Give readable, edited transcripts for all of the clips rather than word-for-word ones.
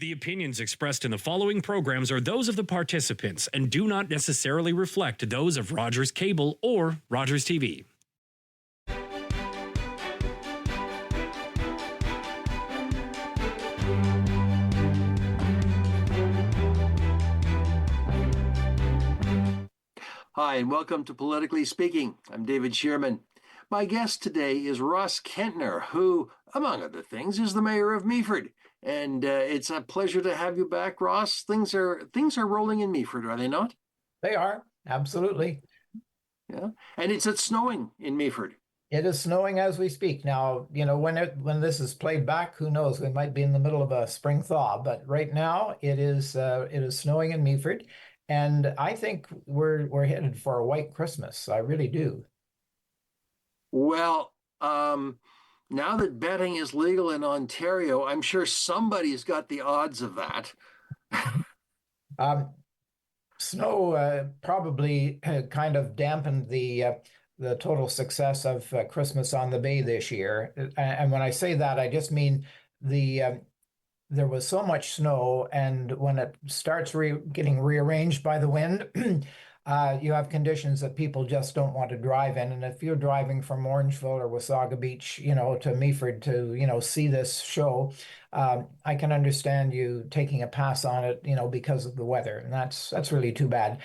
The opinions expressed in the following programs are those of the participants and do not necessarily reflect those of Rogers Cable or Rogers TV. Hi, and welcome to Politically Speaking. I'm David Shearman. My guest today is Ross Kentner, who, among other things, is the mayor of Meaford. And it's a pleasure to have you back, Ross. Things are rolling in Meaford, are they not? They are, absolutely. Yeah, and it's snowing in Meaford. It is snowing as we speak. Now, you know, when this is played back, who knows? We might be in the middle of a spring thaw, but right now it is snowing in Meaford, and I think we're headed for a white Christmas. I really do. Well, now that betting is legal in Ontario, I'm sure somebody's got the odds of that. Snow probably kind of dampened the total success of Christmas on the Bay this year. And when I say that, I just mean there was so much snow, and when it starts getting rearranged by the wind, you have conditions that people just don't want to drive in. And if you're driving from Orangeville or Wasaga Beach, you know, to Meaford to, you know, see this show, I can understand you taking a pass on it, you know, because of the weather. And that's really too bad.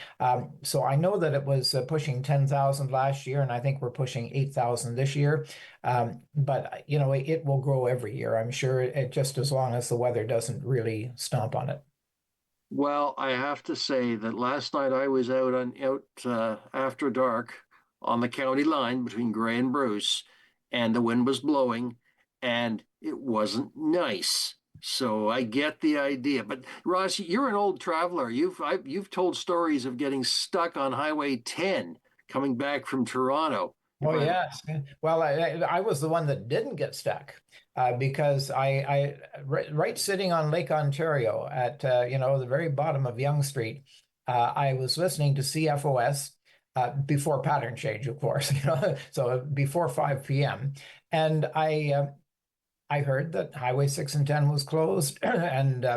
So I know that it was pushing 10,000 last year, and I think we're pushing 8,000 this year. But, you know, it will grow every year, I'm sure, just as long as the weather doesn't really stomp on it. Well, I have to say that last night I was out after dark on the county line between Grey and Bruce, and the wind was blowing, and it wasn't nice. So I get the idea. But Ross, you're an old traveler. You've told stories of getting stuck on Highway 10 coming back from Toronto. Oh, yes. Well, I was the one that didn't get stuck because right sitting on Lake Ontario at, you know, the very bottom of Yonge Street, I was listening to CFOS before pattern change, of course, you know, so before 5 p.m. And I heard that Highway 6 and 10 was closed and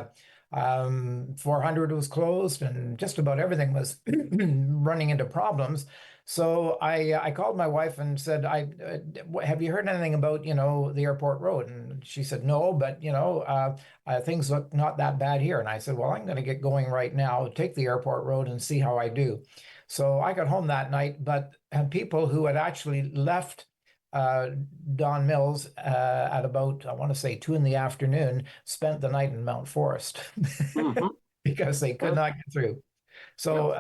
400 was closed, and just about everything was running into problems. So I called my wife and said, have you heard anything about, you know, the airport road? And she said, no, but, you know, things look not that bad here. And I said, well, I'm going to get going right now, take the airport road and see how I do. So I got home that night, but people who had actually left Don Mills at about, I want to say 2 in the afternoon, spent the night in Mount Forest Mm-hmm. because they could not get through. So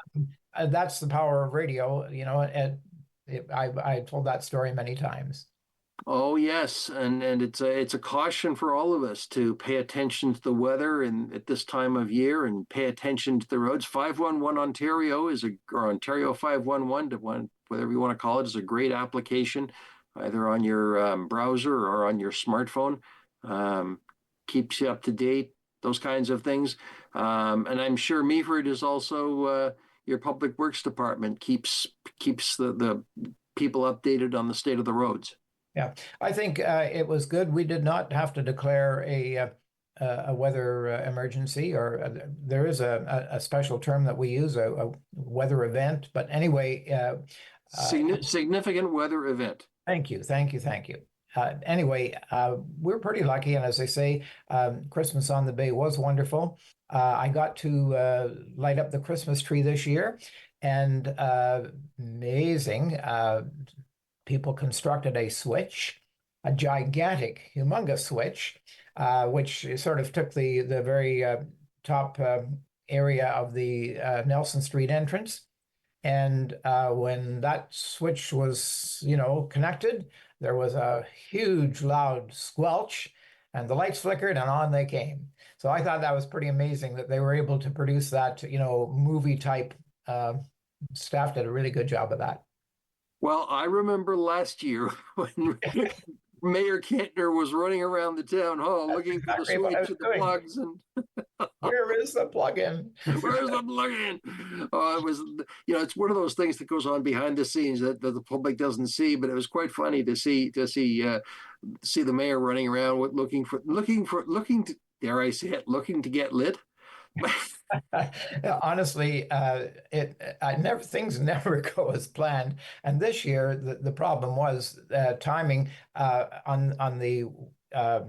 that's the power of radio, you know, and I told that story many times. Oh yes, and it's a caution for all of us to pay attention to the weather and at this time of year, and pay attention to the roads. 511 Ontario or Ontario 511, whatever you want to call it, is a great application, either on your browser or on your smartphone. Keeps you up to date, those kinds of things. And I'm sure Meaford is also your public works department keeps the people updated on the state of the roads. Yeah, I think it was good. We did not have to declare a weather emergency, or there is a special term that we use, a weather event. But anyway, significant weather event. Thank you. Anyway, we're pretty lucky, and as I say, Christmas on the Bay was wonderful. I got to light up the Christmas tree this year, and amazing. People constructed a switch, a gigantic, humongous switch, which sort of took the very top area of the Nelson Street entrance. And when that switch was, you know, connected, there was a huge, loud squelch, and the lights flickered, and on they came. So I thought that was pretty amazing that they were able to produce that, you know, movie type. Staff did a really good job of that. Well, I remember last year when Mayor Kentner was running around the town hall looking for the switch and the plugs, and where is the plug-in? Where's the plug-in? Oh, it was, you know, it's one of those things that goes on behind the scenes that the public doesn't see, but it was quite funny to see the mayor running around looking dare I say it, looking to get lit. Honestly, things never go as planned. And this year, the problem was timing on the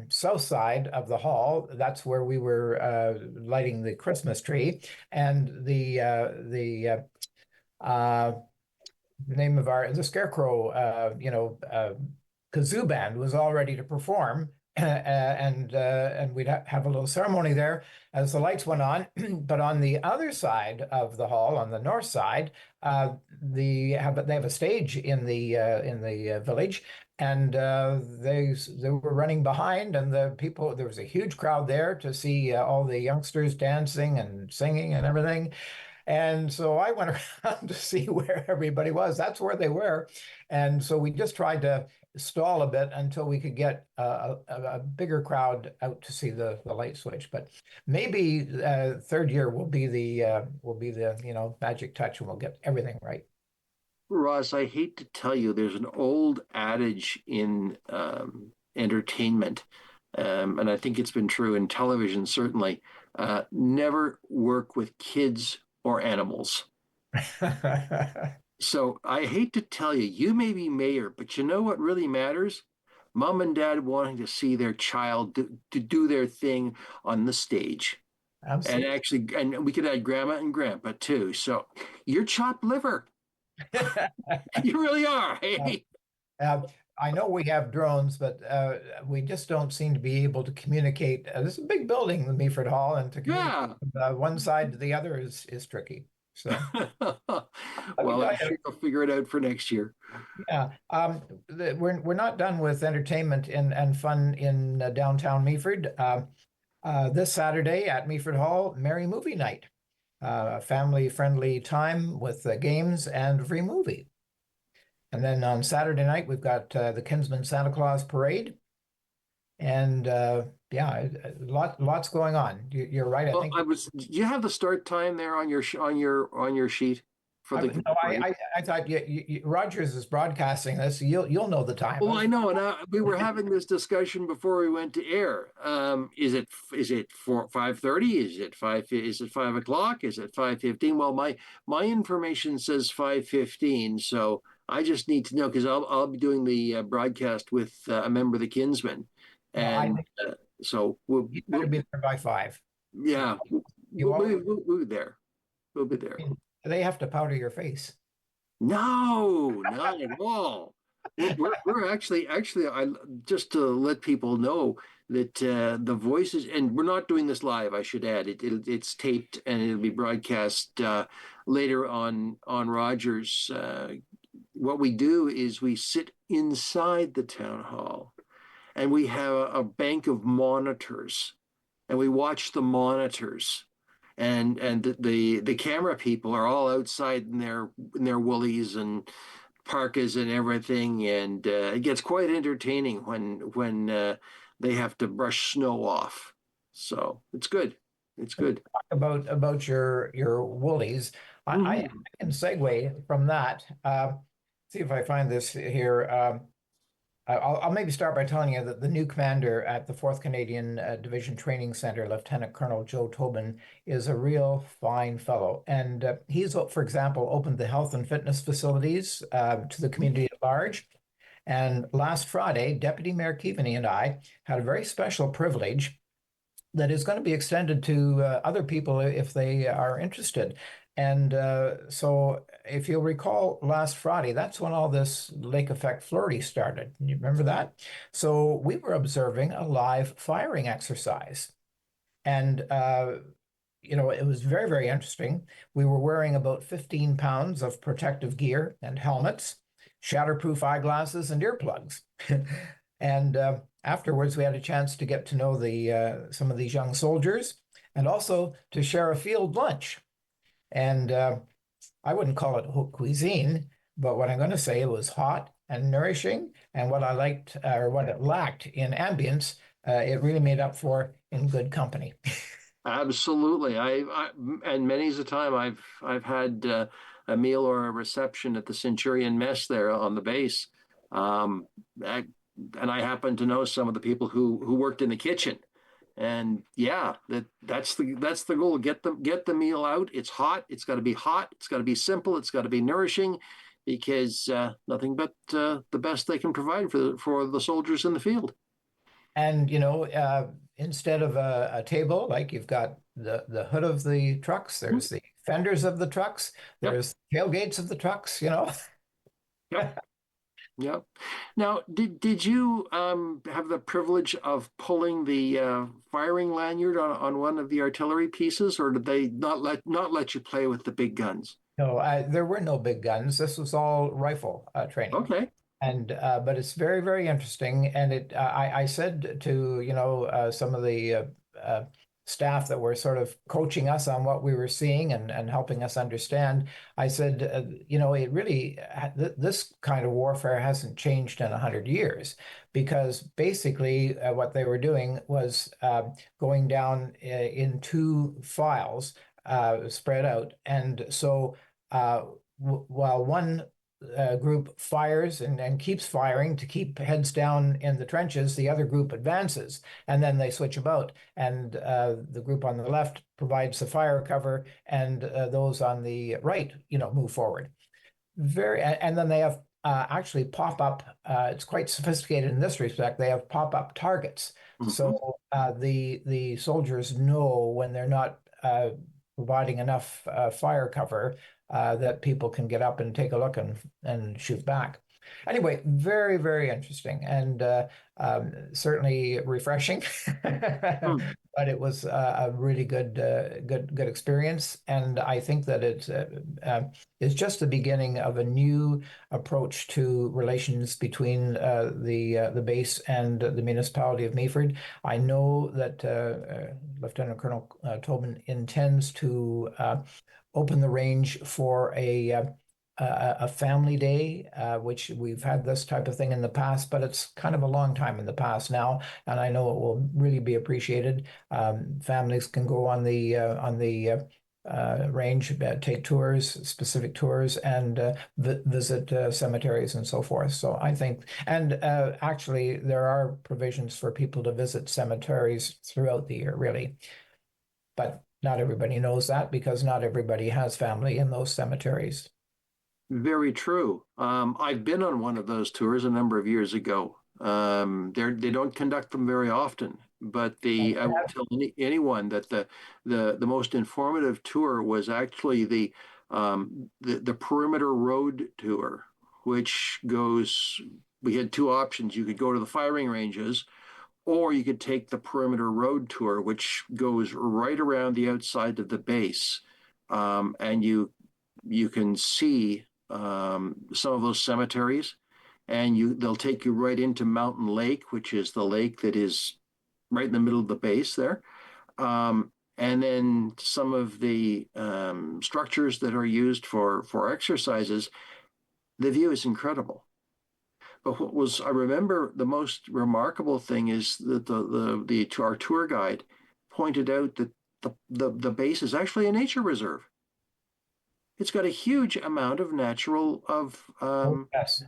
south side of the hall. That's where we were lighting the Christmas tree, and uh, name of the Scarecrow, kazoo band was all ready to perform, and we'd have a little ceremony there as the lights went on. But on the other side of the hall, on the north side, they have a stage in the village, and they were running behind, and the people there was a huge crowd there to see all the youngsters dancing and singing and everything. And so I went around to see where everybody was. That's where they were. And so we just tried to stall a bit until we could get a bigger crowd out to see the light switch. But maybe third year will be the magic touch, and we'll get everything right. Ross, I hate to tell you, there's an old adage in entertainment, and I think it's been true in television, certainly. Never work with kids or animals. So I hate to tell you, you may be mayor, but you know what really matters? Mom and dad wanting to see their child to do their thing on the stage. And Absolutely. actually, and we could add grandma and grandpa too. So you're chopped liver. You really are. Hey. Uh, I know we have drones, but we just don't seem to be able to communicate. This is a big building, the Meaford Hall, and to communicate Yeah. from one side to the other is tricky. So, I mean, Well, I'm sure you'll figure it out for next year. yeah, we're not done with entertainment and fun in downtown Meaford. This Saturday at Meaford Hall, Merry Movie Night, family-friendly time with games and a free movie. And then on Saturday night, we've got the Kinsman Santa Claus Parade. And yeah, lots going on. You're right. I Well, think do you have the start time there on your sheet for the no, parade? I thought Rogers is broadcasting this. You'll know the time. Well, I know, and we were having this discussion before we went to air. Is it 5:30? Is it 5 o'clock? Is it 5:15? Well, my information says 5:15, so I just need to know because I'll be doing the broadcast with a member of the Kinsmen, No, I and think so you better be there by 5. yeah, You all, we'll be there. We'll be there. they have to powder your face. No, not at all. We're actually I just to let people know that the voices, and we're not doing this live, I should add. It's taped and it'll be broadcast later on Rogers. What we do is we sit inside the town hall and we have a bank of monitors and we watch the monitors and the camera people are all outside in their woolies and parkas and everything, and it gets quite entertaining when they have to brush snow off. So it's good. It's good. About your woolies. I Mhm. can segue from that. See if I find this here. I'll maybe start by telling you that the new commander at the 4th Canadian Division Training Center, Lieutenant Colonel Joe Tobin, is a real fine fellow. And he's, for example, opened the health and fitness facilities to the community at large. And last Friday, Deputy Mayor Keaveney and I had a very special privilege that is going to be extended to other people if they are interested. And so, if you'll recall, last Friday, that's when all this lake effect flurry started. You remember that? So, we were observing a live firing exercise. And, it was very, very interesting. We were wearing about 15 pounds of protective gear and helmets, shatterproof eyeglasses, and earplugs. And afterwards, we had a chance to get to know some of these young soldiers and also to share a field lunch. And I wouldn't call it haute cuisine, but what I'm going to say, it was hot and nourishing. And what I liked, or what it lacked in ambience, it really made up for in good company. Absolutely. And many's the time I've had a meal or a reception at the Centurion Mess there on the base. Um, and I happen to know some of the people who worked in the kitchen, And yeah, that's the goal. Get the meal out. It's hot. It's got to be hot. It's got to be simple. It's got to be nourishing, because nothing but the best they can provide for the soldiers in the field. And instead of a table, like you've got the hood of the trucks, there's the fenders of the trucks, Yep. there's tailgates of the trucks. Yep. Yep. Now, did you have the privilege of pulling the firing lanyard on one of the artillery pieces, or did they not let you play with the big guns? No, there were no big guns. This was all rifle training. Okay. And but it's very, very interesting. And I said to some of the staff that were sort of coaching us on what we were seeing and helping us understand. I said, it really this kind of warfare hasn't changed in 100 years, because basically what they were doing was going down in two files spread out, and so while one group fires and keeps firing to keep heads down in the trenches, the other group advances, and then they switch about. And the group on the left provides the fire cover, and those on the right, move forward. And then they have actually pop up. It's quite sophisticated in this respect. They have pop up targets, so the soldiers know when they're not providing enough fire cover that people can get up and take a look and shoot back. Anyway, very, very interesting, and certainly refreshing. Hmm. But it was a really good experience, and I think that it's just the beginning of a new approach to relations between the base and the municipality of Meaford. I know that Lieutenant Colonel Tobin intends to open the range for a family day, which we've had this type of thing in the past, but it's kind of a long time in the past now, and I know it will really be appreciated. Families can go on the range, take tours, specific tours, and visit cemeteries and so forth. So I think, and actually, there are provisions for people to visit cemeteries throughout the year, really. But not everybody knows that, because not everybody has family in those cemeteries. Very true. I've been on one of those tours a number of years ago. They don't conduct them very often, but I will tell anyone that the most informative tour was actually the perimeter road tour, which goes. We had two options. You could go to the firing ranges, or you could take the perimeter road tour, which goes right around the outside of the base, and you can see some of those cemeteries, and they'll take you right into Mountain Lake, which is the lake that is right in the middle of the base there. And then some of the structures that are used for exercises. The view is incredible. But I remember the most remarkable thing is that our tour guide pointed out that the base is actually a nature reserve. It's got a huge amount of natural Oh, yes.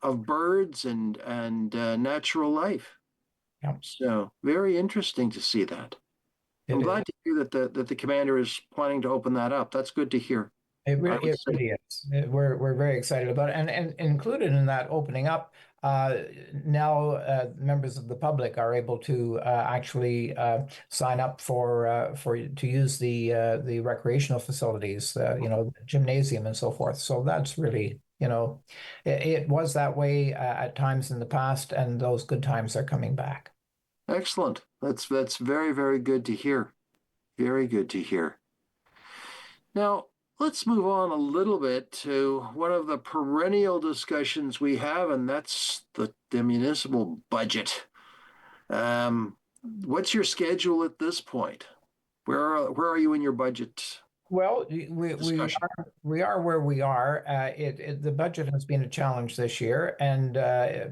of birds and natural life. Yeah, So very interesting to see that. I'm it is. glad to hear that the commander is planning to open that up. That's good to hear. It I really, would it say really is. We're very excited about it, and included in that opening up, now members of the public are able to actually sign up for to use the recreational facilities, gymnasium and so forth. So that's really, it was that way at times in the past, and those good times are coming back. excellent. That's very, very good to hear. Very good to hear. Now, let's move on a little bit to one of the perennial discussions we have, and that's the municipal budget. What's your schedule at this point? Where are you in your budget Well, we discussion? we are where we are. The budget has been a challenge this year, and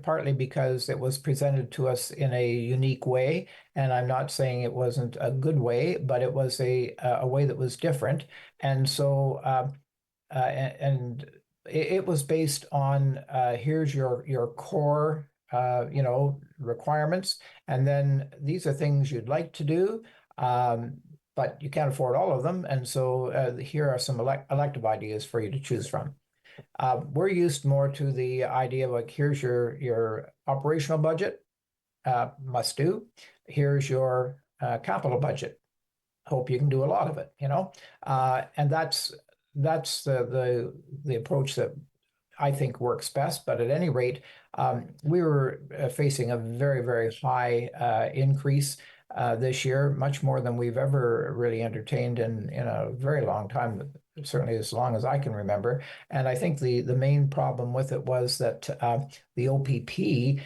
partly because it was presented to us in a unique way. And I'm not saying it wasn't a good way, but it was a way that was different. And so, and it was based on here's your core, requirements, and then these are things you'd like to do, but you can't afford all of them. And so here are some elective ideas for you to choose from. We're used more to the idea of like, here's your operational budget, must do. Here's your capital budget. Hope you can do a lot of it, and that's the approach that I think works best. But at any rate, we were facing a very, very high increase this year, much more than we've ever really entertained in a very long time, certainly as long as I can remember. And I think the main problem with it was that the OPP,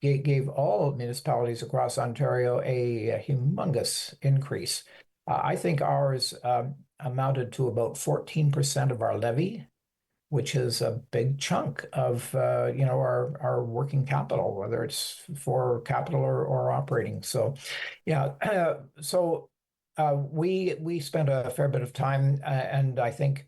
gave all municipalities across Ontario a humongous increase. I think ours amounted to about 14% of our levy, which is a big chunk of our working capital, whether it's for capital or operating. So, yeah, we spent a fair bit of time, and I think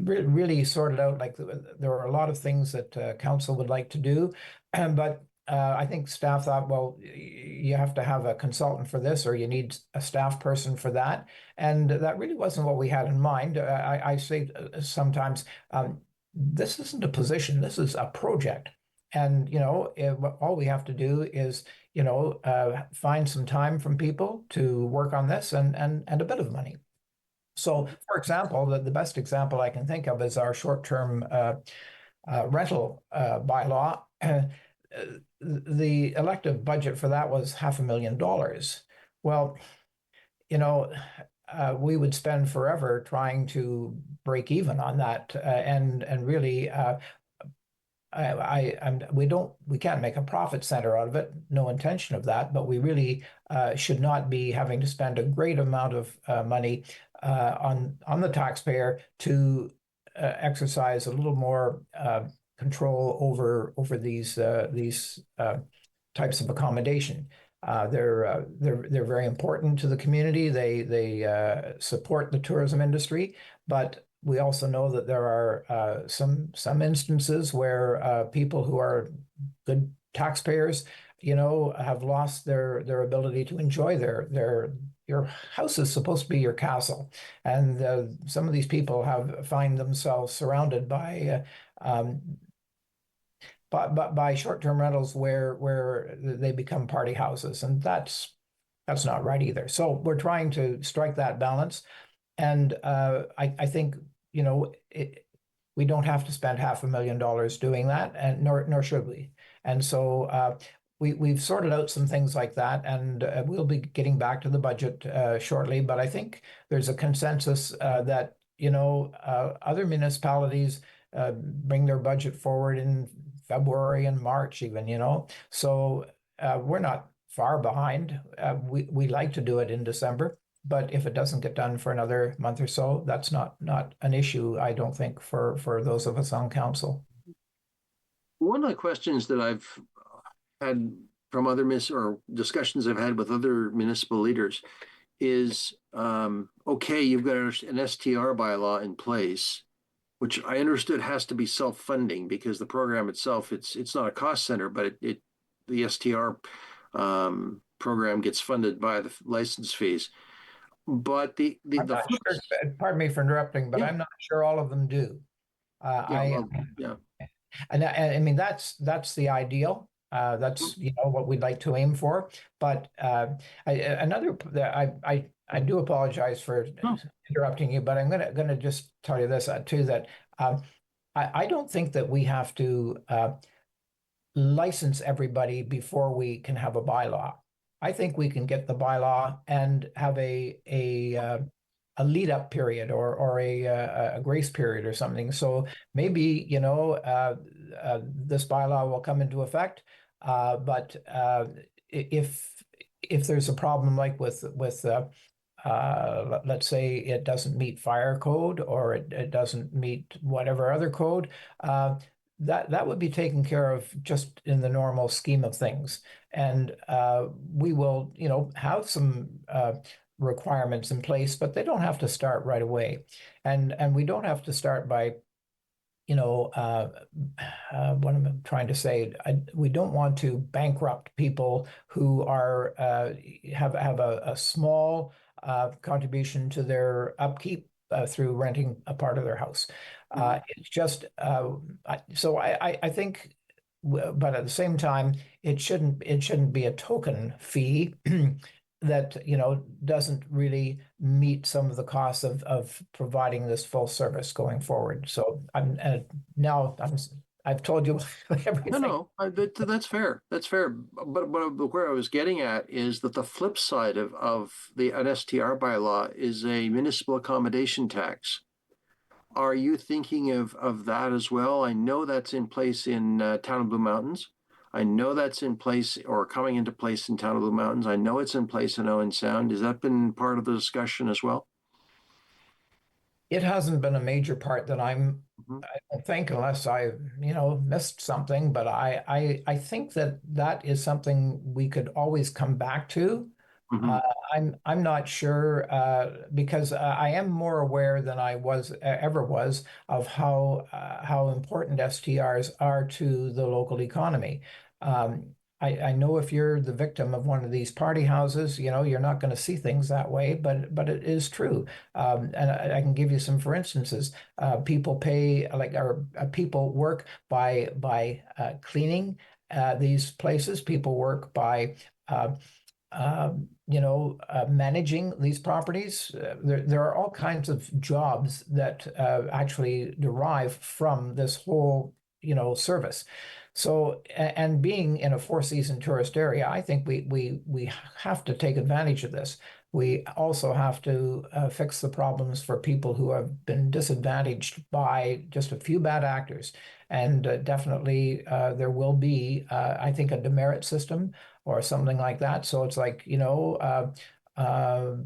really sorted out, like, there were a lot of things that council would like to do, but I think staff thought, well, you have to have a consultant for this, or you need a staff person for that. And that really wasn't what we had in mind. I say sometimes, this isn't a position, this is a project. And, all we have to do is, find some time from people to work on this and a bit of money. So, for example, the best example I can think of is our short-term rental bylaw. The elective budget for that was $500,000. Well, we would spend forever trying to break even on that, and really, we can't make a profit center out of it. No intention of that, but we really should not be having to spend a great amount of money on the taxpayer to exercise a little more control over these types of accommodation. They're very important to the community. They support the tourism industry, but we also know that there are some instances where people who are good taxpayers, have lost their ability to enjoy your house is supposed to be your castle, and some of these people find themselves surrounded by short-term rentals where they become party houses, and that's not right either. So we're trying to strike that balance, and I think we don't have to spend $500,000 doing that, and nor should we. And so we've sorted out some things like that, and we'll be getting back to the budget shortly. But I think there's a consensus that other municipalities bring their budget forward in February and March even, so we're not far behind. We like to do it in December, but if it doesn't get done for another month or so, that's not an issue, I don't think, for those of us on council. One of the questions that I've had from other discussions I've had with other municipal leaders is, okay, you've got an STR bylaw in place, which I understood has to be self-funding because the program itself, it's not a cost center, but the STR program gets funded by the license fees. But pardon me for interrupting, but yeah. I'm not sure all of them do. I mean, that's the ideal. That's what we'd like to aim for. But I do apologize for interrupting you, but I'm gonna just tell you this too, that I don't think that we have to license everybody before we can have a bylaw. I think we can get the bylaw and have a lead up period or a grace period or something. So maybe this bylaw will come into effect, but if there's a problem like with let's say it doesn't meet fire code, or it doesn't meet whatever other code, that would be taken care of just in the normal scheme of things. And we will, have some requirements in place, but they don't have to start right away. And we don't have to start by, what am I trying to say? We don't want to bankrupt people who are have a small contribution to their upkeep through renting a part of their house. It's just I think, but at the same time, it shouldn't be a token fee that doesn't really meet some of the costs of providing this full service going forward. So I've told you everything. No, that's fair. That's fair. But where I was getting at is that the flip side of an STR bylaw is a municipal accommodation tax. Are you thinking of that as well? I know that's in place in Town of Blue Mountains. I know that's in place or coming into place in Town of Blue Mountains. I know it's in place in Owen Sound. Has that been part of the discussion as well? It hasn't been a major part that Mhm. I don't think, unless I, missed something, but I think that is something we could always come back to. Uh, Mhm. I'm not sure because I am more aware than I was ever was of how important STRs are to the local economy. Um, I know if you're the victim of one of these party houses, you're not going to see things that way, but it is true. And I can give you some for instances. People pay or people work by cleaning these places. People work by uh, managing these properties. There are all kinds of jobs that actually derive from this whole, service. So, and being in a four-season tourist area, I think we have to take advantage of this. We also have to fix the problems for people who have been disadvantaged by just a few bad actors. And definitely there will be, I think, a demerit system or something like that. So it's like,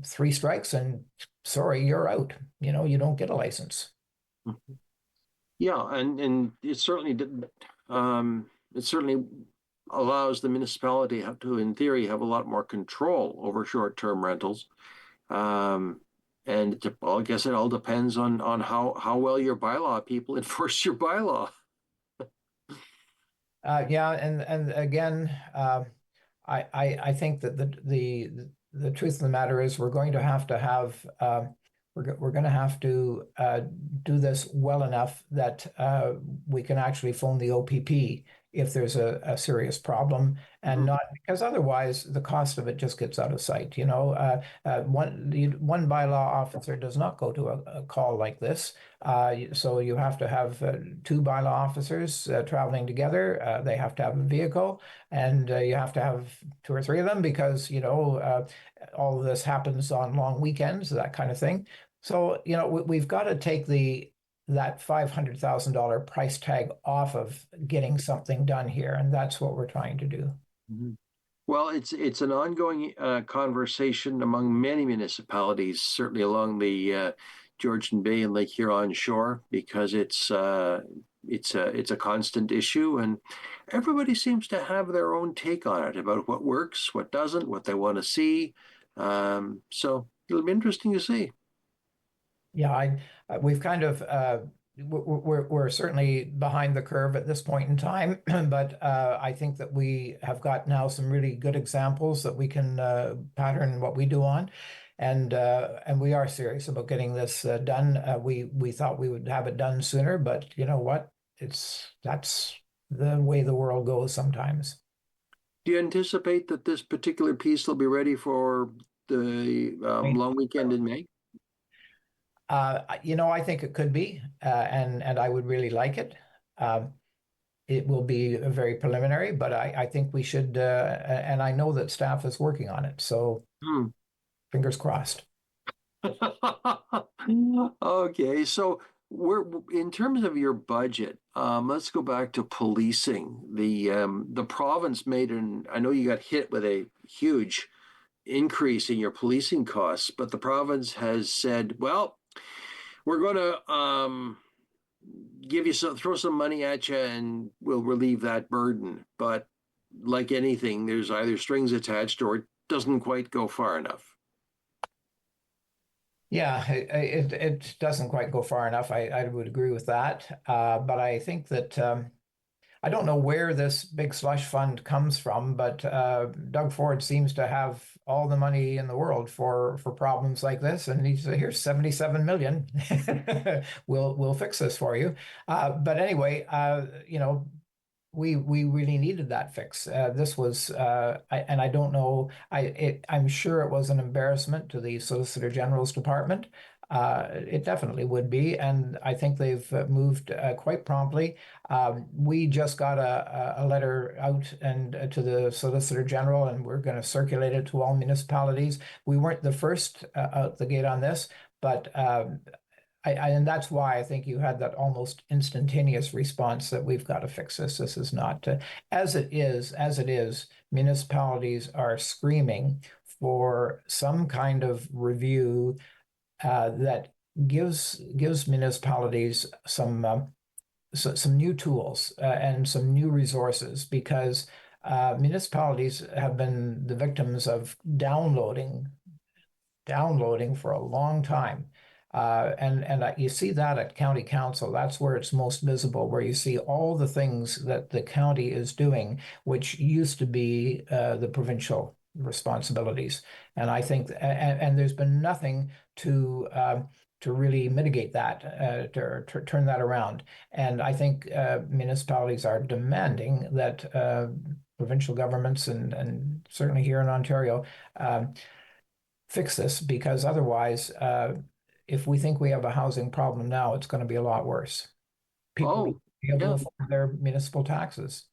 three strikes and sorry, you're out. You don't get a license. Yeah, and it certainly did, it certainly allows the municipality to, in theory, have a lot more control over short-term rentals. Um, well, I guess it all depends on how well your bylaw people enforce your bylaw. Yeah, and again, I think that the truth of the matter is we're going to have we're going to have to do this well enough that we can actually phone the OPP if there's a serious problem, and Mhm. not because otherwise the cost of it just gets out of sight. One bylaw officer does not go to a call like this. So you have to have two bylaw officers traveling together. They have to have a vehicle, and you have to have two or three of them because all of this happens on long weekends, that kind of thing. So we've got to take that $500,000 price tag off of getting something done here, and that's what we're trying to do. Mhm. Well, it's an ongoing conversation among many municipalities, certainly along the Georgian Bay and Lake Huron shore, because it's a constant issue, and everybody seems to have their own take on it about what works, what doesn't, what they want to see. So it'll be interesting to see. Yeah, we've kind of we're certainly behind the curve at this point in time, but I think that we have got now some really good examples that we can pattern what we do on, and we are serious about getting this done. We thought we would have it done sooner, but you know what? That's the way the world goes sometimes. Do you anticipate that this particular piece will be ready for the long weekend in May? I think it could be, and I would really like it. Um, it will be a very preliminary, but I think we should, and I know that staff is working on it. So Hmm. fingers crossed. Okay, so we're in terms of your budget, let's go back to policing. The province made I know you got hit with a huge increase in your policing costs, but the province has said, well, we're going to throw some money at you and we'll relieve that burden. But like anything, there's either strings attached or it doesn't quite go far enough. Yeah, it doesn't quite go far enough. I would agree with that. But I think that I don't know where this big slush fund comes from, but Doug Ford seems to have all the money in the world for problems like this, and he said, "Here's 77 million. We'll fix this for you." But anyway, we really needed that fix. This was, and I don't know. I'm sure it was an embarrassment to the Solicitor General's department. It definitely would be, and I think they've moved quite promptly. We just got a letter out and to the Solicitor General, and we're going to circulate it to all municipalities. We weren't the first out the gate on this, but and that's why I think you had that almost instantaneous response that we've got to fix this. This is not as it is. Municipalities are screaming for some kind of review that gives municipalities some new tools and some new resources, because municipalities have been the victims of downloading for a long time. And you see that at county council. That's where it's most visible, where you see all the things that the county is doing, which used to be the provincial responsibilities. And I think, and there's been nothing to really mitigate that, to turn that around. And I think municipalities are demanding that provincial governments and certainly here in Ontario fix this, because otherwise, if we think we have a housing problem now, it's going to be a lot worse. People Oh, will be able yeah. to afford their municipal taxes.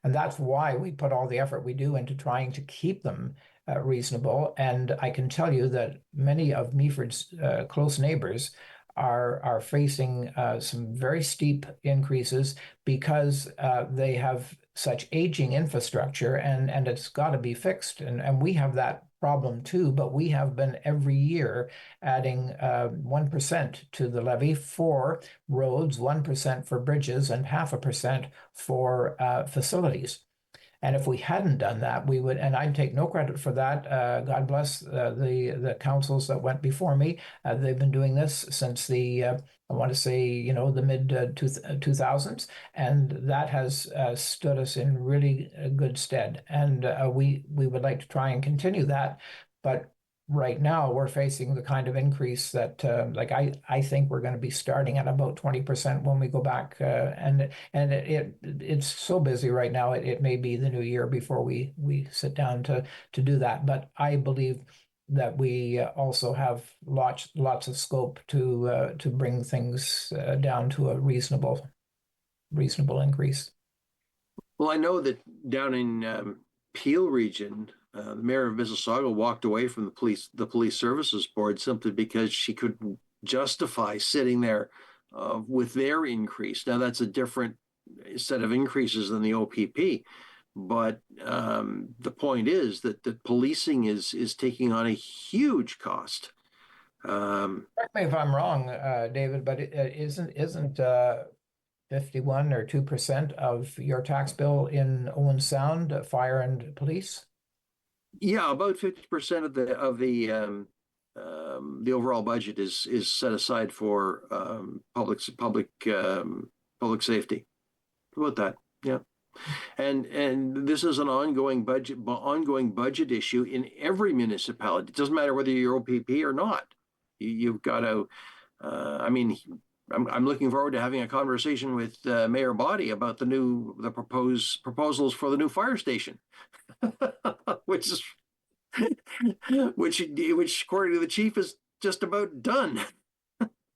And that's why we put all the effort we do into trying to keep them reasonable. And I can tell you that many of Meaford's close neighbors are facing some very steep increases because they have such aging infrastructure, and it's got to be fixed. And we have that problem too, but we have been every year adding 1% to the levy for roads, 1% for bridges, and 0.5% for facilities. And if we hadn't done that, we would, and I'd take no credit for that. God bless the councils that went before me. They've been doing this since I want to say, the mid 2000s, and that has stood us in really good stead. And we would like to try and continue that, but right now we're facing the kind of increase that I think we're going to be starting at about 20% when we go back, and it's so busy right now, it may be the new year before we sit down to do that. But I believe that we also have lots of scope to bring things down to a reasonable increase. Well, I know that down in Peel region, the mayor of Mississauga walked away from the police services board simply because she couldn't justify sitting there with their increase. Now that's a different set of increases than the OPP, but the point is that the policing is taking on a huge cost. Correct me if I'm wrong, David, but isn't 51 or 2% of your tax bill in Owen Sound, fire and police? Yeah, about 50% of the overall budget is set aside for public safety. About that, yeah. And this is an ongoing budget issue in every municipality. It doesn't matter whether you're OPP or not. You've got to. I mean, I'm looking forward to having a conversation with Mayor Boddy about the proposals for the new fire station, which is which according to the chief is just about done.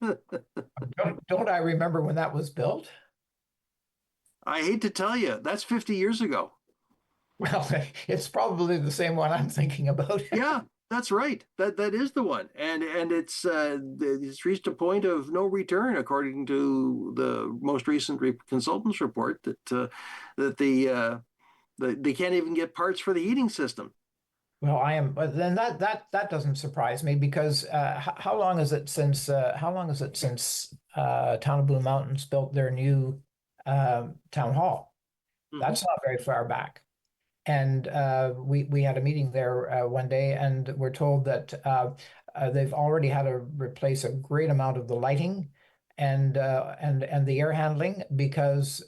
Don't I remember when that was built? I hate to tell you, that's 50 years ago. Well, it's probably the same one I'm thinking about. Yeah, that's right. That is the one, and it's reached a point of no return, according to the most recent consultants report that they can't even get parts for the heating system. Well, but then that doesn't surprise me, because how long is it since Town of Blue Mountains built their new town hall? That's not very far back. And we had a meeting there one day, and we're told that they've already had to replace a great amount of the lighting and the air handling because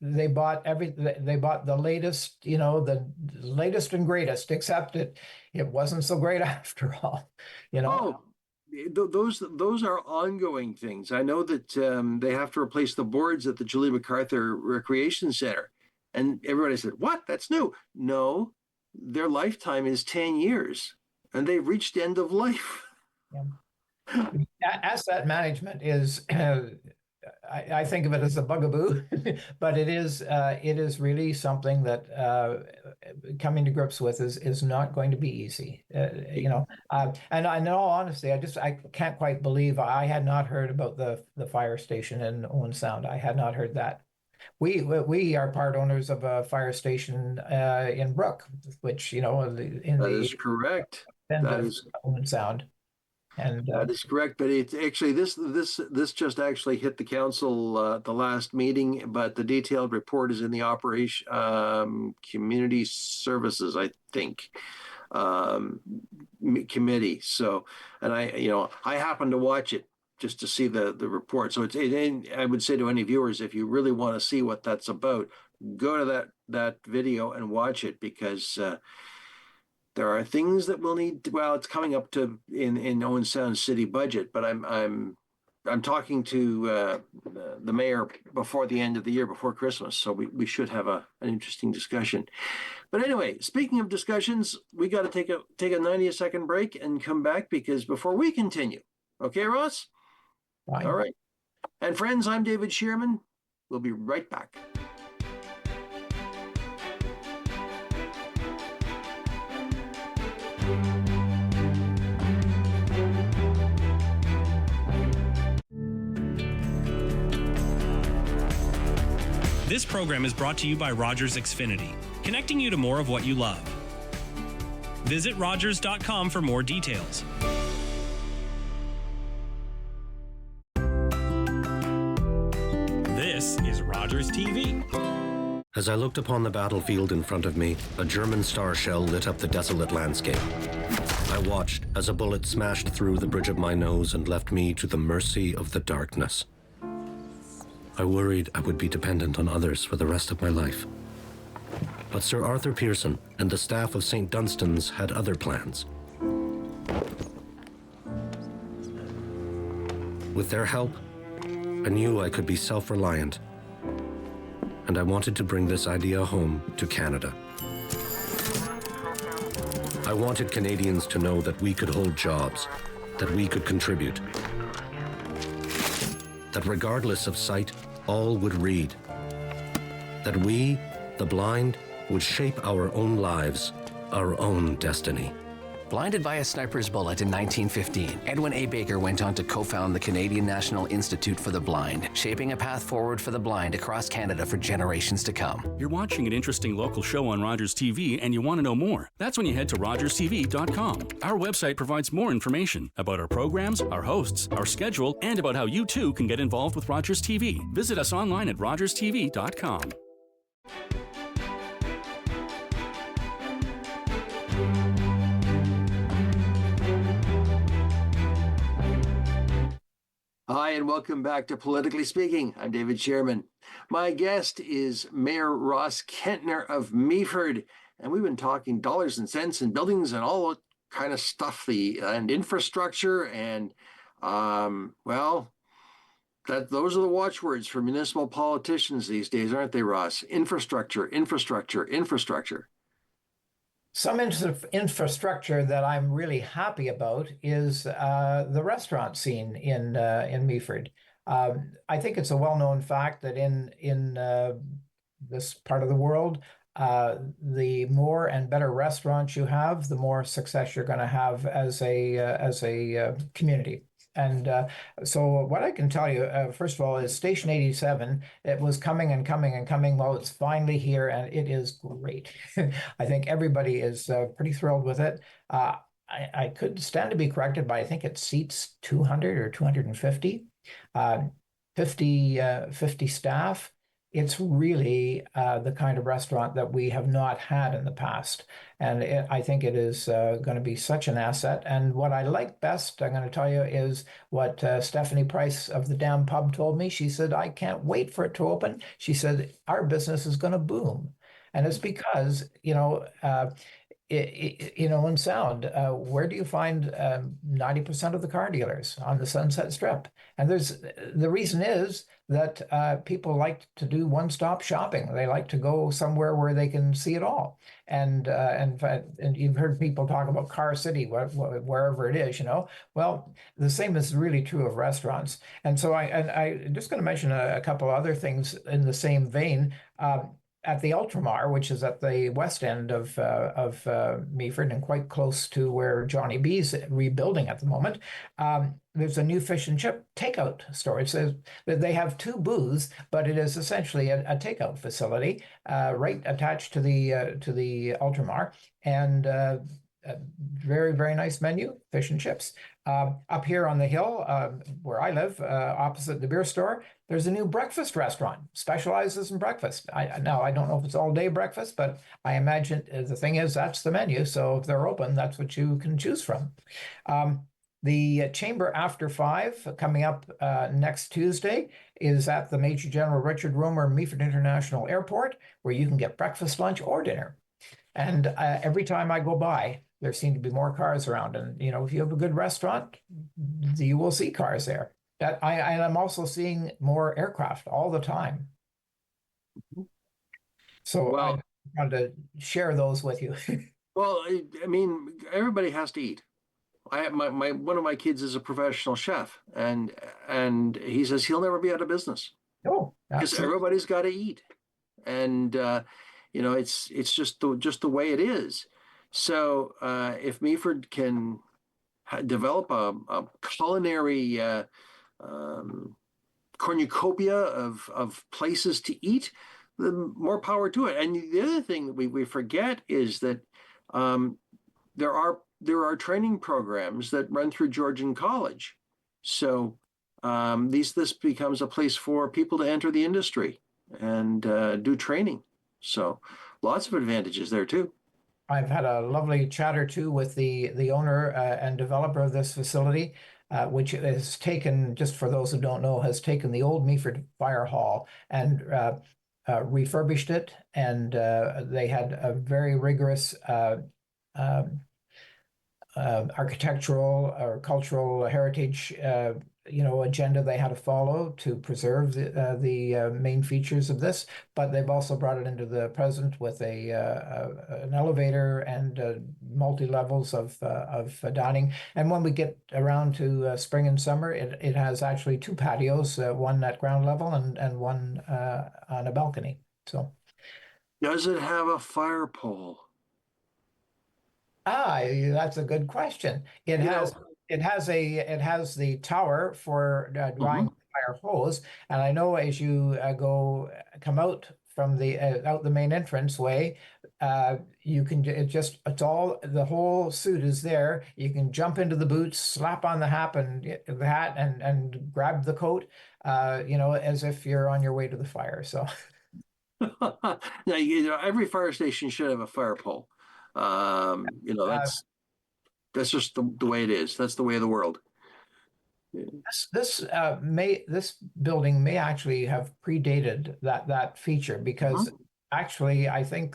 they bought the latest, the latest and greatest, except it wasn't so great after all, Oh, those are ongoing things. I know that they have to replace the boards at the Julie MacArthur Recreation Center. And everybody said, what? That's new. No, their lifetime is 10 years and they've reached end of life. Yeah. Asset management is, I think of it as a bugaboo, but it is really something that coming to grips with is not going to be easy. And in all honesty, I can't quite believe I had not heard about the fire station in Owen Sound. I had not heard that. We are part owners of a fire station in Brook, which That is correct. end That of is Owen Sound. And that is correct, but it's actually this just actually hit the council at the last meeting, but the detailed report is in the operation community services, I think, committee. So, and I happened to watch it just to see the report. So I would say to any viewers, if you really want to see what that's about, go to that video and watch it because. There are things that we'll need. Well, it's coming up to in Owen Sound city budget, but I'm talking to the mayor before the end of the year, before Christmas, so we should have an interesting discussion. But anyway, speaking of discussions, we got to take a 90-second break and come back because before we continue, okay, Ross? Fine. All right. And friends, I'm David Shearman. We'll be right back. This program is brought to you by Rogers Xfinity, connecting you to more of what you love. Visit Rogers.com for more details. This is Rogers TV. As I looked upon the battlefield in front of me, a German star shell lit up the desolate landscape. I watched as a bullet smashed through the bridge of my nose and left me to the mercy of the darkness. I worried I would be dependent on others for the rest of my life. But Sir Arthur Pearson and the staff of St. Dunstan's had other plans. With their help, I knew I could be self-reliant, and I wanted to bring this idea home to Canada. I wanted Canadians to know that we could hold jobs, that we could contribute, that regardless of sight, all would read, that we, the blind, would shape our own lives, our own destiny. Blinded by a sniper's bullet in 1915, Edwin A. Baker went on to co-found the Canadian National Institute for the Blind, shaping a path forward for the blind across Canada for generations to come. You're watching an interesting local show on Rogers TV and you want to know more. That's when you head to rogerstv.com. Our website provides more information about our programs, our hosts, our schedule, and about how you too can get involved with Rogers TV. Visit us online at rogerstv.com. Hi, and welcome back to Politically Speaking. I'm David Shearman. My guest is Mayor Ross Kentner of Meaford, and we've been talking dollars and cents and buildings and all that kind of stuff, and infrastructure, and those are the watchwords for municipal politicians these days, aren't they, Ross? Infrastructure, infrastructure, infrastructure. Some infrastructure that I'm really happy about is the restaurant scene in Meaford. I think it's a well-known fact that in this part of the world, the more and better restaurants you have, the more success you're going to have as a community. And so what I can tell you, first of all, is Station 87. It was coming and coming and coming. Well, it's finally here, and it is great. I think everybody is pretty thrilled with it. I could stand to be corrected, but I think it seats 200 or 250, 50 staff. it's really the kind of restaurant that we have not had in the past. And I think it is going to be such an asset. And what I like best, I'm going to tell you, is what Stephanie Price of the Dam Pub told me. She said, I can't wait for it to open. She said, our business is going to boom. And it's because, in sound, where do you find 90% of the car dealers on the Sunset Strip? And the reason is that people like to do one-stop shopping. They like to go somewhere where they can see it all. And you've heard people talk about Car City, wherever it is, Well, the same is really true of restaurants. And so I'm just going to mention a couple other things in the same vein. At the Ultramar, which is at the west end of Meaford and quite close to where Johnny B's rebuilding at the moment, there's a new fish and chip takeout store. It says that they have two booths, but it is essentially a takeout facility right attached to the Ultramar, and a very, very nice menu, fish and chips. Up here on the hill, where I live, opposite the beer store, there's a new breakfast restaurant, specializes in breakfast. Now, I don't know if it's all day breakfast, but I imagine the thing is that's the menu. So if they're open, that's what you can choose from. The Chamber After 5 coming up next Tuesday is at the Major General Richard Romer Meaford International Airport, where you can get breakfast, lunch, or dinner. And every time I go by, there seem to be more cars around. And, if you have a good restaurant, you will see cars there. And I'm also seeing more aircraft all the time. So I wanted to share those with you. Well, I mean, everybody has to eat. One of my kids is a professional chef, and he says he'll never be out of business. Oh, because everybody's got to eat, and it's just the way it is. So if Meaford can develop a culinary cornucopia of places to eat, then more power to it. And the other thing that we forget is that there are training programs that run through Georgian College. So this becomes a place for people to enter the industry and do training. So lots of advantages there too. I've had a lovely chat or two with the owner and developer of this facility, which has taken, just for those who don't know, has taken the old Meaford Fire Hall and refurbished it. And they had a very rigorous architectural or cultural heritage agenda they had to follow to preserve the main features of this, but they've also brought it into the present with an elevator and multi levels of dining. And when we get around to spring and summer, it has actually two patios, one at ground level and one on a balcony. So, does it have a fire pole? That's a good question. It has the tower for drawing fire hose, and I know as you come out from out the main entrance way, you can it's all, the whole suit is there. You can jump into the boots, slap on the hat and grab the coat, as if you're on your way to the fire. So now, every fire station should have a fire pole. That's just the way it is. That's the way of the world. This building may actually have predated that feature, because actually I think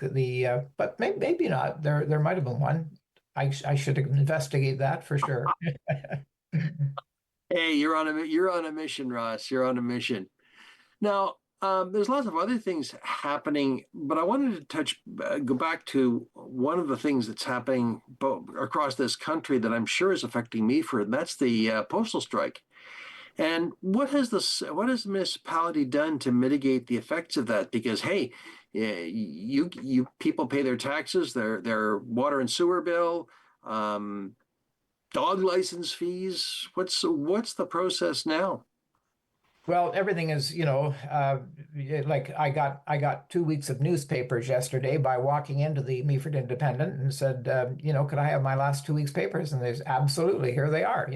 but maybe not. There might have been one. I should investigate that for sure. Hey, you're on a mission, Ross. You're on a mission. Now, there's lots of other things happening, but I wanted to go back to one of the things that's happening across this country that I'm sure is affecting Meaford, and that's the postal strike. And what has the municipality done to mitigate the effects of that? Because hey, you people pay their taxes, their water and sewer bill, dog license fees. What's the process now? Well, everything is, like I got 2 weeks of newspapers yesterday by walking into the Meaford Independent and said, could I have my last 2 weeks papers? And there's absolutely, here they are.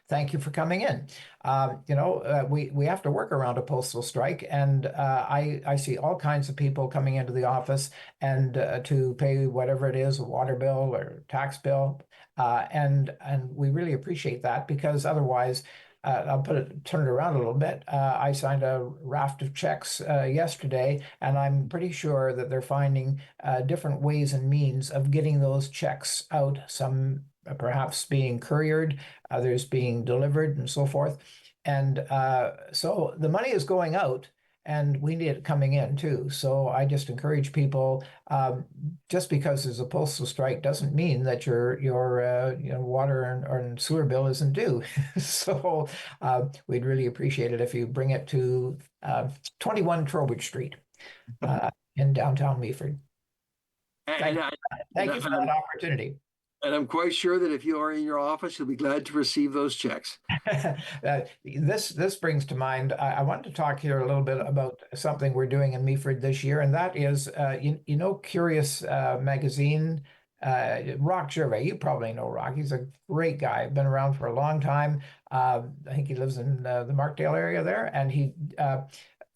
Thank you for coming in. We have to work around a postal strike, and I see all kinds of people coming into the office and to pay whatever it is, a water bill or tax bill, and we really appreciate that, because otherwise. I'll turn it around a little bit. I signed a raft of checks yesterday, and I'm pretty sure that they're finding different ways and means of getting those checks out. Some perhaps being couriered, others being delivered, and so forth. And so the money is going out, and we need it coming in too. So I just encourage people. Just because there's a postal strike doesn't mean that your water and sewer bill isn't due. So we'd really appreciate it if you bring it to 21 Trowbridge Street in downtown Meaford. Thank you for that opportunity. And I'm quite sure that if you are in your office, you'll be glad to receive those checks. This brings to mind, I wanted to talk here a little bit about something we're doing in Meaford this year, and that is, Curious Magazine. Rock Gervais, you probably know Rock. He's a great guy, been around for a long time. I think he lives in the Markdale area there, and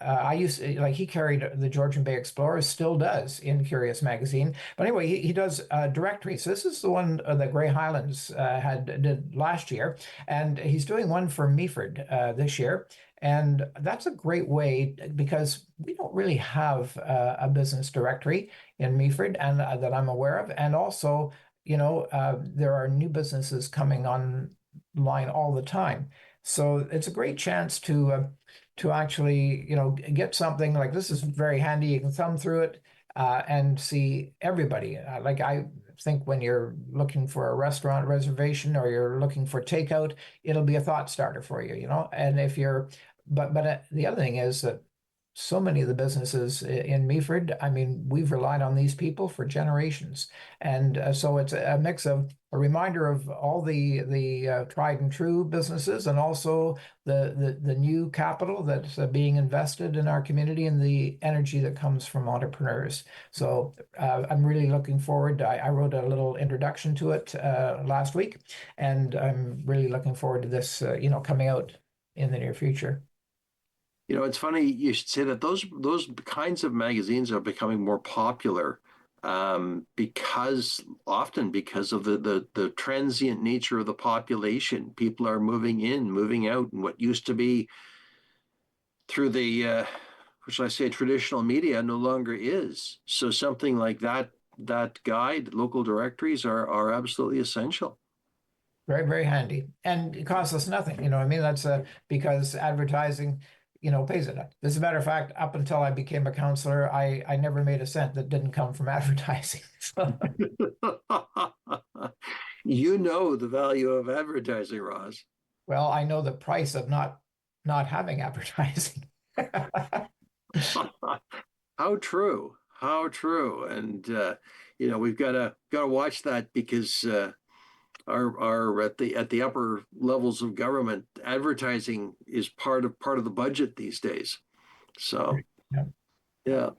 I used to, like, he carried the Georgian Bay Explorers, still does, in Curious Magazine. But anyway, he does directories. This is the one that Grey Highlands did last year, and he's doing one for Meaford this year. And that's a great way, because we don't really have a business directory in Meaford, and that I'm aware of. And also, there are new businesses coming online all the time. So it's a great chance to actually, get something like this. Is very handy. You can thumb through it and see everybody. Like, I think when you're looking for a restaurant reservation or you're looking for takeout, it'll be a thought starter for you, And if you're, but the other thing is that so many of the businesses in Meaford, I mean, we've relied on these people for generations. And so it's a mix of a reminder of all the tried and true businesses, and also the new capital that's being invested in our community, and the energy that comes from entrepreneurs. So I'm really looking forward. I wrote a little introduction to it last week, and I'm really looking forward to this, coming out in the near future. It's funny you should say that those kinds of magazines are becoming more popular because of the transient nature of the population. People are moving in, moving out, and what used to be through the, what should I say, traditional media no longer is. So something like that guide, local directories are absolutely essential. Very, very handy. And it costs us nothing. I mean, that's because advertising pays it. As a matter of fact, up until I became a counselor, I never made a cent that didn't come from advertising. You know the value of advertising, Ross. Well, I know the price of not having advertising. How true. How true. And we've got to watch that, because are at the upper levels of government, advertising is part of the budget these days. So yeah,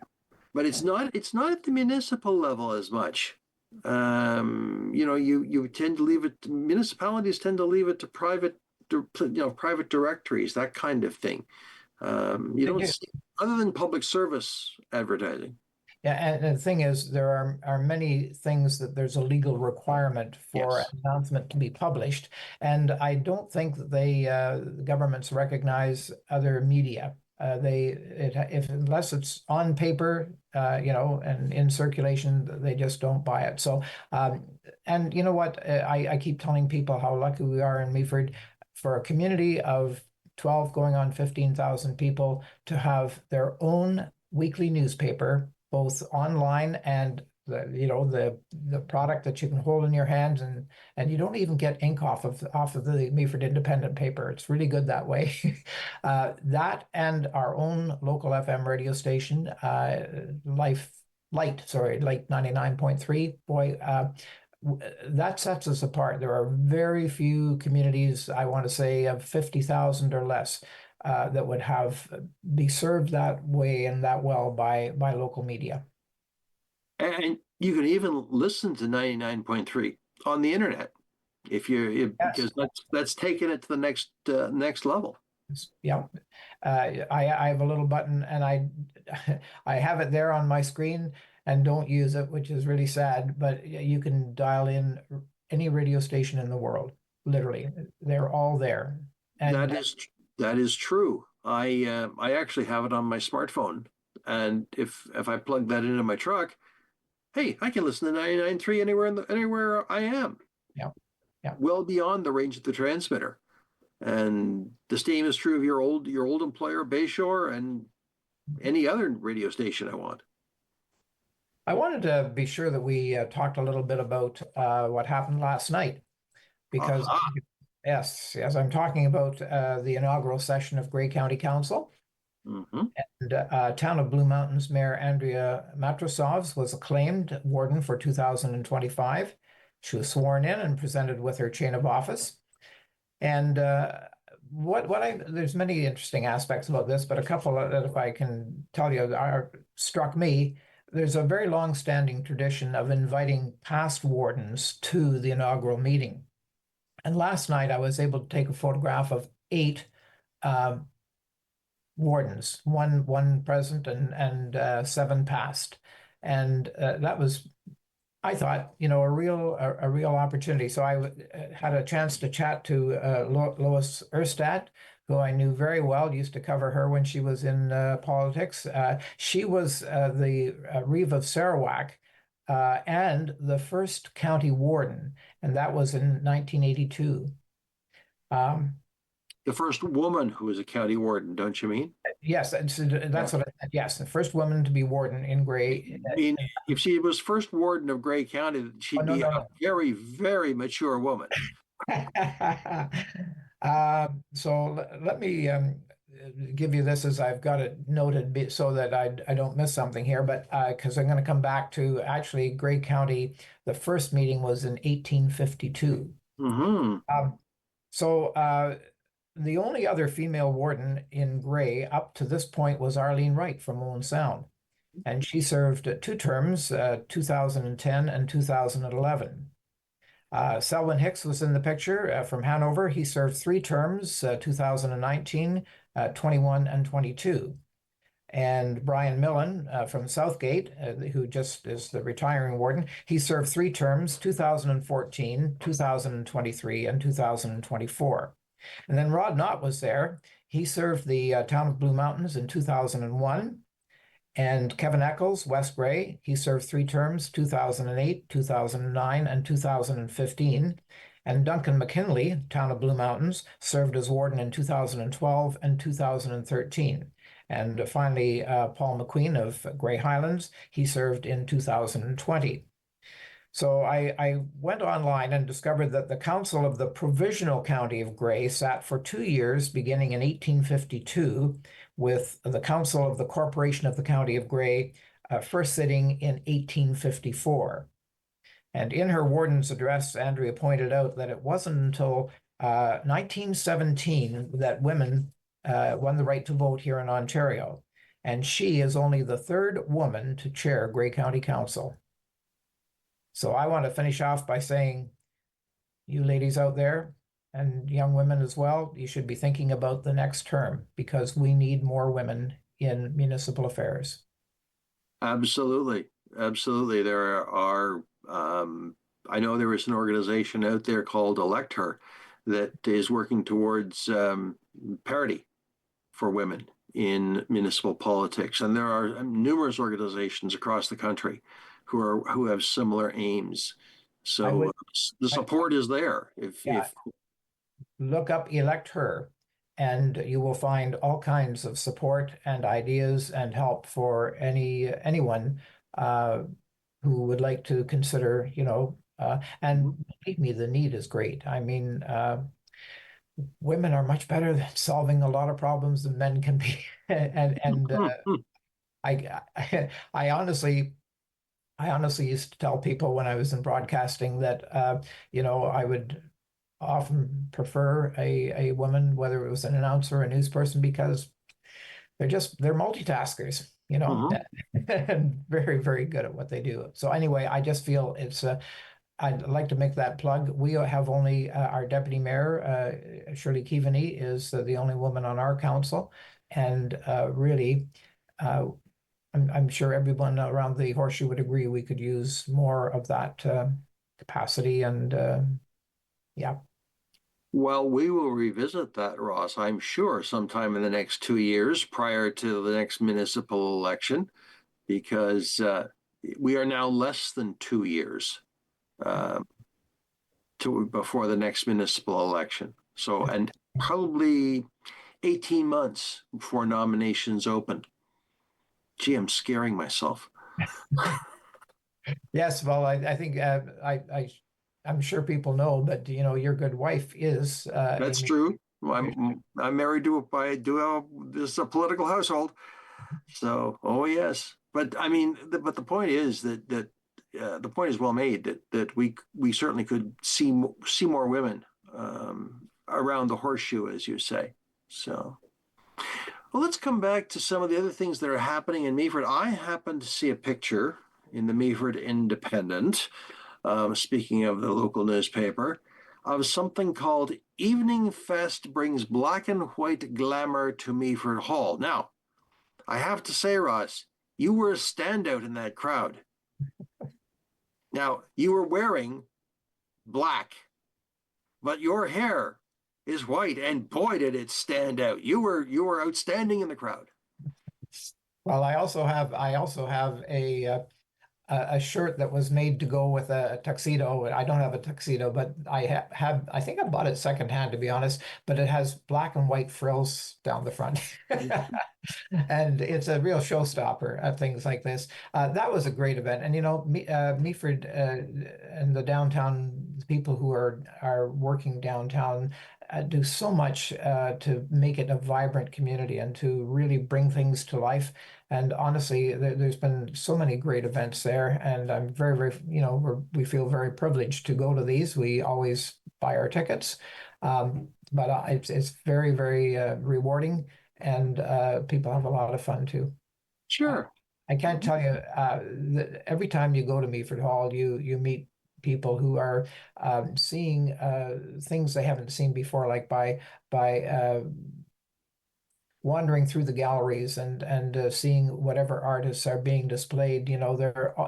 but it's not at the municipal level as much. You tend to leave it, municipalities tend to leave it to private directories, that kind of thing. You don't see, other than public service advertising. Yeah, and the thing is, there are many things that there's a legal requirement for an announcement to be published, and I don't think that the governments recognize other media. Unless it's on paper, and in circulation, they just don't buy it. So, and you know what? I keep telling people how lucky we are in Meaford for a community of 12 going on 15,000 people to have their own weekly newspaper, both online and the product that you can hold in your hands, and you don't even get ink off of the Meaford Independent paper. It's really good that way. That and our own local FM radio station, Light 99.3. Boy, that sets us apart. There are very few communities, I want to say, of 50,000 or less, that would be served that way and that well by local media. And you can even listen to 99.3 on the internet because that's taking it to the next level. Yeah, I have a little button, and I have it there on my screen and don't use it, which is really sad. But you can dial in any radio station in the world. Literally, they're all there. And that is true. I actually have it on my smartphone, and if I plug that into my truck, hey, I can listen to 99.3 anywhere I am. Yeah, yeah. Well beyond the range of the transmitter. And the same is true of your old employer, Bayshore, and any other radio station I want. I wanted to be sure that we talked a little bit about what happened last night, because yes, I'm talking about the inaugural session of Grey County Council. Mm-hmm. And Town of Blue Mountains Mayor Andrea Matrosovs was acclaimed warden for 2025. She was sworn in and presented with her chain of office. And there's many interesting aspects about this, but a couple that, if I can tell you, struck me. There's a very long-standing tradition of inviting past wardens to the inaugural meeting. And last night I was able to take a photograph of 8 wardens, one present and 7 past, and that was, I thought, a real opportunity. So I had a chance to chat to Lois Erstad, who I knew very well. Used to cover her when she was in politics. She was the Reeve of Sarawak and the first county warden, and that was in 1982. The first woman who was a county warden, don't you mean? Yes, that's what I said. Yes, the first woman to be warden in Grey. I mean, if she was first warden of Grey County, she'd be a very, very mature woman. So let me give you this as I've got it noted so that I don't miss something here, but because I'm going to come back to actually Grey County, the first meeting was in 1852. Mm-hmm. The only other female warden in Grey up to this point was Arlene Wright from Owen Sound, and she served 2 terms, 2010 and 2011. Selwyn Hicks was in the picture from Hanover. He served 3 terms, 2019, 21, and 22. And Brian Millen from Southgate, who just is the retiring warden, he served 3 terms, 2014, 2023, and 2024. And then Rod Knott was there. He served the town of Blue Mountains in 2001. And Kevin Eccles, West Grey, he served 3 terms, 2008, 2009, and 2015. And Duncan McKinley, town of Blue Mountains, served as warden in 2012 and 2013. And finally, Paul McQueen of Grey Highlands, he served in 2020. So I went online and discovered that the Council of the Provisional County of Grey sat for 2 years, beginning in 1852, with the Council of the Corporation of the County of Grey first sitting in 1854. And in her warden's address, Andrea pointed out that it wasn't until 1917 that women won the right to vote here in Ontario. And she is only the 3rd woman to chair Grey County Council. So I want to finish off by saying, you ladies out there, and young women as well, you should be thinking about the next term, because we need more women in municipal affairs. Absolutely. Absolutely. There are, I know there is an organization out there called Elect Her that is working towards parity for women in municipal politics. And there are numerous organizations across the country who have similar aims. So the support is there. If look up Elect Her, and you will find all kinds of support and ideas and help for anyone who would like to consider, and believe me, the need is great. I mean, women are much better at solving a lot of problems than men can be. I honestly used to tell people when I was in broadcasting that, I would often prefer a woman, whether it was an announcer or a news person, because they're multitaskers, Mhm. and very, very good at what they do. So anyway, I just feel I'd like to make that plug. We have only our deputy mayor, Shirley Keaveney, is the only woman on our council, and really, uh, I'm sure everyone around the horseshoe would agree we could use more of that capacity, and yeah. Well, we will revisit that, Ross, I'm sure, sometime in the next 2 years prior to the next municipal election, because we are now less than 2 years uh, to before the next municipal election. So, and probably 18 months before nominations open. Gee, I'm scaring myself. Yes, well, I think I'm sure people know, but your good wife is That's Amy. true. I'm married to this is a political household. So, oh yes, but I mean, but the point is that the point is well made that we certainly could see more women around the horseshoe, as you say. So, well, let's come back to some of the other things that are happening in Meaford. I happened to see a picture in the Meaford Independent, speaking of the local newspaper, of something called Evening Fest Brings Black and White Glamour to Meaford Hall. Now, I have to say, Ross, you were a standout in that crowd. Now, you were wearing black, but your hair is white, and boy, did it stand out. You were outstanding in the crowd. Well, I also have a shirt that was made to go with a tuxedo. I don't have a tuxedo, but I think I bought it secondhand, to be honest, but it has black and white frills down the front. And it's a real showstopper at things like this. That was a great event. And Meaford and the downtown people who are working downtown do so much to make it a vibrant community and to really bring things to life. And honestly, there's been so many great events there, and I'm very, very, we feel very privileged to go to these. We always buy our tickets, but it's very, very rewarding, and people have a lot of fun too. Sure. I can't tell you that every time you go to Meaford Hall, you meet people who are seeing things they haven't seen before, like by wandering through the galleries and seeing whatever artists are being displayed.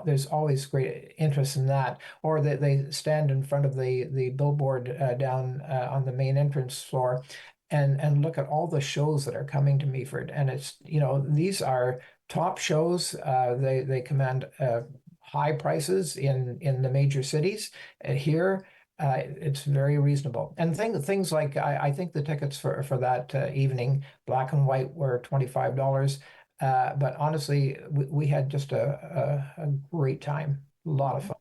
There's always great interest in that. Or they stand in front of the billboard down on the main entrance floor and look at all the shows that are coming to Meaford. And it's, these are top shows. They command high prices in the major cities. Here, it's very reasonable. And things like I think the tickets for that evening, black and white, were $25. But honestly, we had just a great time. A lot of fun.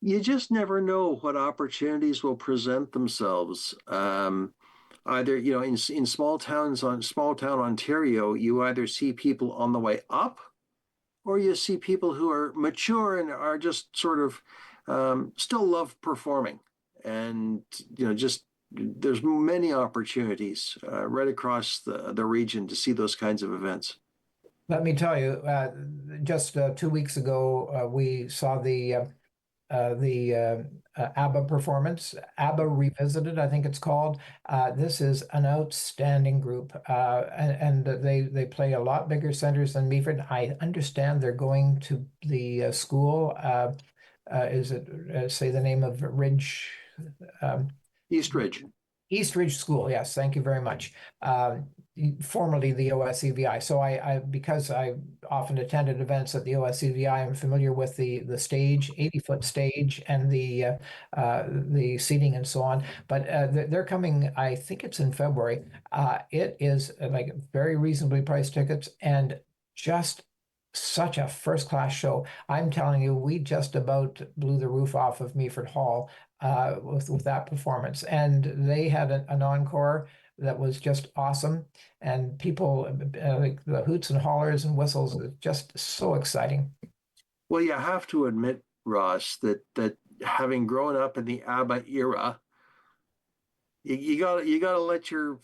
You just never know what opportunities will present themselves. Either, in small town Ontario, you either see people on the way up, or you see people who are mature and are just sort of still love performing. And, just there's many opportunities right across the region to see those kinds of events. Let me tell you, just 2 weeks ago, we saw the ABBA performance, ABBA Revisited, I think it's called. This is an outstanding group, and they play a lot bigger centers than Meaford. I understand they're going to the school. Is it say the name of Ridge? Eastridge. Eastridge School, yes, thank you very much. Formerly the OSCVI. So because I often attended events at the OSCVI, I'm familiar with the stage, 80-foot stage, and the seating and so on. But they're coming, I think it's in February. It is like very reasonably priced tickets and just such a first-class show. I'm telling you, we just about blew the roof off of Meaford Hall with that performance. And they had an encore that was just awesome. And people, like the hoots and hollers and whistles, just so exciting. Well, you have to admit, Ross, that having grown up in the ABBA era, you gotta let your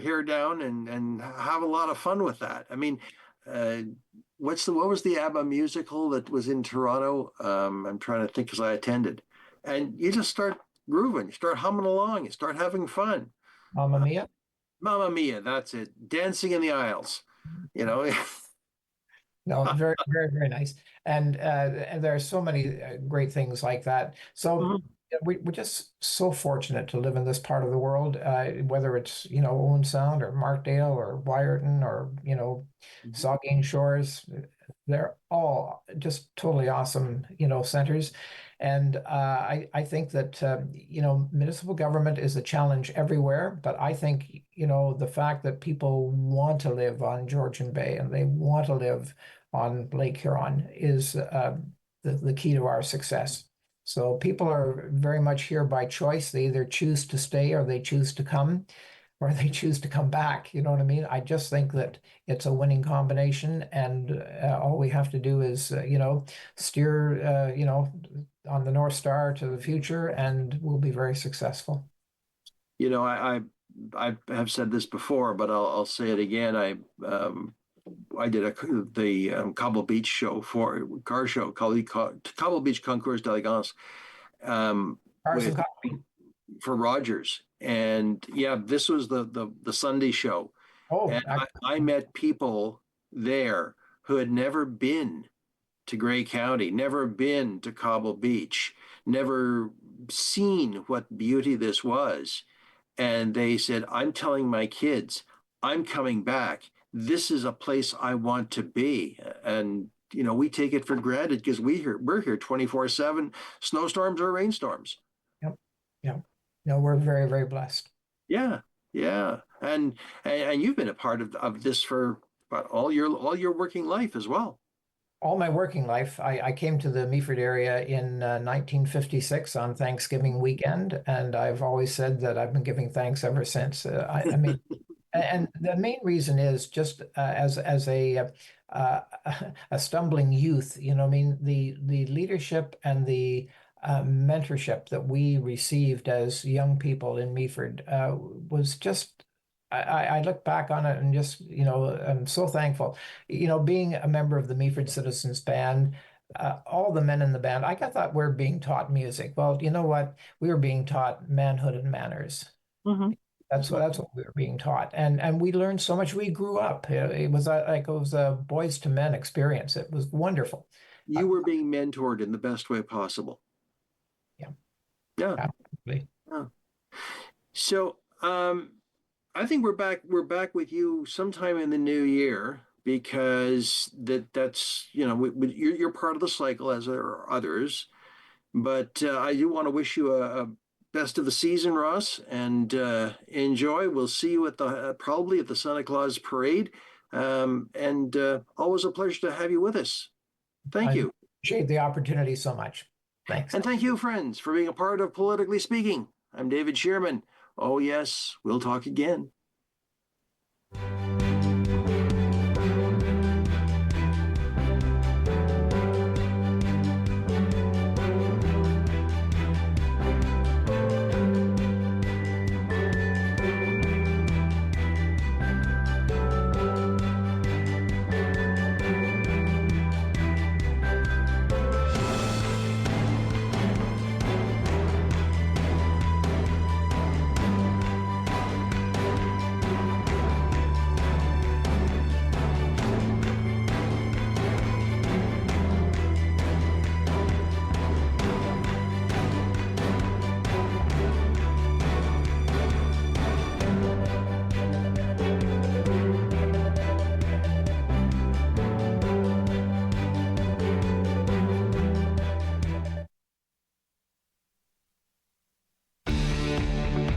hair down and have a lot of fun with that. I mean, uh, what was the ABBA musical that was in Toronto? I'm trying to think because I attended, and you just start grooving, you start humming along, you start having fun. Mamma Mia. Mamma Mia, that's it. Dancing in the aisles, you know. No, very, very, very nice. And there are so many great things like that. So Mhm. yeah, we're just so fortunate to live in this part of the world, whether it's, Owen Sound or Markdale or Wyerton or, Saugeen Shores. They're all just totally awesome, centers. And I think that, municipal government is a challenge everywhere. But I think, the fact that people want to live on Georgian Bay and they want to live on Lake Huron is the key to our success. So people are very much here by choice. They either choose to stay or they choose to come or they choose to come back. You know what I mean? I just think that it's a winning combination, and all we have to do is, steer, on the North Star to the future, and we'll be very successful. You know, I have said this before, but I'll say it again. I did the Cobble Beach show for car show called Cobble Beach Concours d'Elegance Cars with and coffee. for Rogers, and yeah, this was the Sunday show, Oh, and I met people there who had never been to Grey County, never been to Cobble Beach, never seen what beauty this was. And they said, I'm telling my kids, I'm coming back. This is a place I want to be. And, we take it for granted because we're here 24/7, snowstorms or rainstorms. yep, yep. No, we're very, very blessed. Yeah, yeah. And you've been a part of this for about all your working life as well. All my working life, I came to the Meaford area in 1956 on Thanksgiving weekend, and I've always said that I've been giving thanks ever since. I mean, and the main reason is just as uh, a stumbling youth, I mean, the leadership and the mentorship that we received as young people in Meaford was just. I look back on it and just, I'm so thankful. Being a member of the Meaford Citizens Band, all the men in the band, I thought we're being taught music. Well, you know what? We were being taught manhood and manners. Mhm. That's what we were being taught, and we learned so much. We grew up. It was like it was a boys to men experience. It was wonderful. You were being mentored in the best way possible. Yeah, Yeah. absolutely. Yeah. So, I think we're back with you sometime in the new year because that's you're part of the cycle as are others. But I do want to wish you a best of the season, Ross, and enjoy. We'll see you at the probably at the Santa Claus parade, and always a pleasure to have you with us. Thank I you, appreciate the opportunity so much. Thanks. and thank you, friends, for being a part of Politically Speaking. I'm David Shearman. Oh yes, we'll talk again.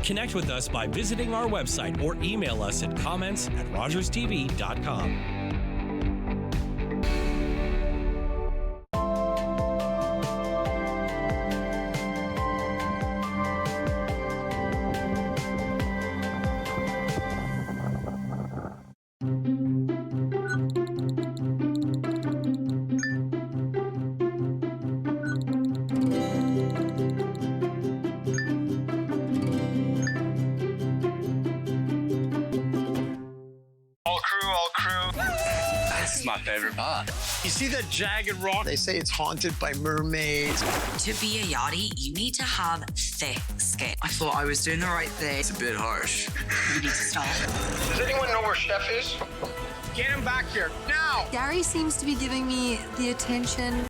Connect with us by visiting our website or email us at comments@rogerstv.com. all crew. This is my favorite part. You see that jagged rock? They say it's haunted by mermaids. To be a yachty, you need to have thick skin. I thought I was doing the right thing. It's a bit harsh. You need to stop. Does anyone know where Chef is? Get him back here, now! Gary seems to be giving me the attention